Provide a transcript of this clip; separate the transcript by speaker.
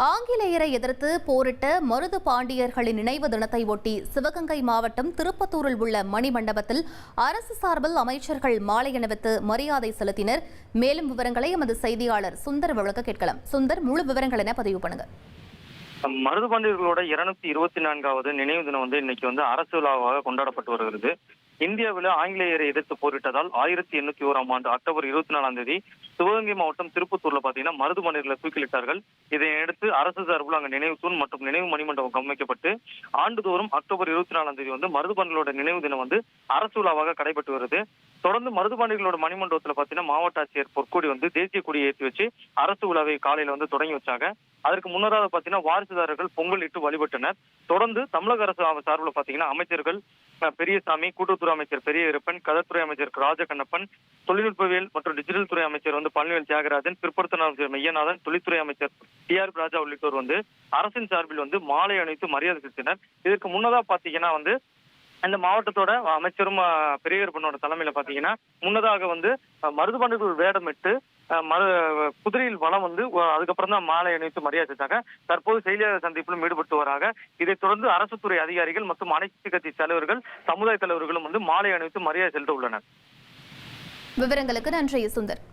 Speaker 1: ஆங்கிலேயரை எதிர்த்து போரிட்ட மருது பாண்டியர்களின் நினைவு தினத்தை ஒட்டி சிவகங்கை மாவட்டம் திருப்பத்தூரில் உள்ள மணிமண்டபத்தில் அரசு சார்பில் அமைச்சர்கள் மாலை அணிவித்து மரியாதை செலுத்தினர். மேலும் விவரங்களை எமது செய்தியாளர் சுந்தர் வழங்க கேட்கலாம். சுந்தர், முழு விவரங்கள் என பதிவு பண்ணுங்க.
Speaker 2: மருது பாண்டியர்களோட 224வது நினைவு தினம் இன்னைக்கு அரசு விழாவாக கொண்டாடப்பட்டு வருகிறது. இந்தியாவில் ஆங்கிலேயரை எதிர்த்து போரிட்டதால் 1801ஆம் ஆண்டு அக்டோபர் 24ஆம் தேதி சிவகங்கை மாவட்டம் திருப்பத்தூர்ல பாத்தீங்கன்னா மருது பாண்டியர்களை தூக்கிலிட்டார்கள். இதையடுத்து அரசு சார்பில் அங்கு நினைவு தூண் மற்றும் நினைவு மணிமண்டபம் அமைக்கப்பட்டு ஆண்டுதோறும் அக்டோபர் 24ஆம் தேதி மருது பாண்டியர்களோட நினைவு தினம் அரசு விழாவாக கடைபெற்று வருது. தொடர்ந்து மருது பாண்டியர்களோட மணிமண்டபத்துல பாத்தீங்கன்னா மாவட்ட ஆட்சியர் பொற்கொடி தேசிய கொடியை ஏற்றி வச்சு அரசு விழாவை காலையில தொடங்கி வச்சாங்க. அதற்கு முன்னதாக பாத்தீங்கன்னா வாரிசுதாரர்கள் பொங்கல் இட்டு வழிபட்டனர். தொடர்ந்து தமிழக அரசு சார்பில் பாத்தீங்கன்னா அமைச்சர்கள் பெரியசாமி, கூட்டுறவுத்துறை அமைச்சர் பெரிய இருப்பன், கதத்துறை அமைச்சர் ராஜகண்ணப்பன், தொழில்நுட்பவியல் மற்றும் டிஜிட்டல் துறை அமைச்சர் பழனிவேல் தியாகராஜன், பிற்படுத்தின அமைச்சர் மெய்யநாதன், தொழில்துறை அமைச்சர் TR ராஜா உள்ளிட்டோர் அரசின் சார்பில் மாலை அணிவித்து மரியாதை செலுத்தினர். இதற்கு முன்னதா பாத்தீங்கன்னா அந்த மாவட்டத்தோட அமைச்சரும் பெரிய இருப்பனோட தலைமையில பாத்தீங்கன்னா முன்னதாக மருது பாண்டியர்கள் வேடமிட்டு குதிரையில் வளம் அதுக்கப்புறம் தான் மாலை அணிவித்து மரியாதை செஞ்சாங்க. தற்போது செய்தியாளர் சந்திப்பிலும் ஈடுபட்டு வராங்க. இதைத் தொடர்ந்து அரசு துறை அதிகாரிகள் மற்றும் அனைத்து கட்சி தலைவர்கள், சமுதாய தலைவர்களும் மாலை அணிவித்து மரியாதை செலுத்த உள்ளனர்.
Speaker 1: விவரங்களுக்கு நன்றி சுந்தர்.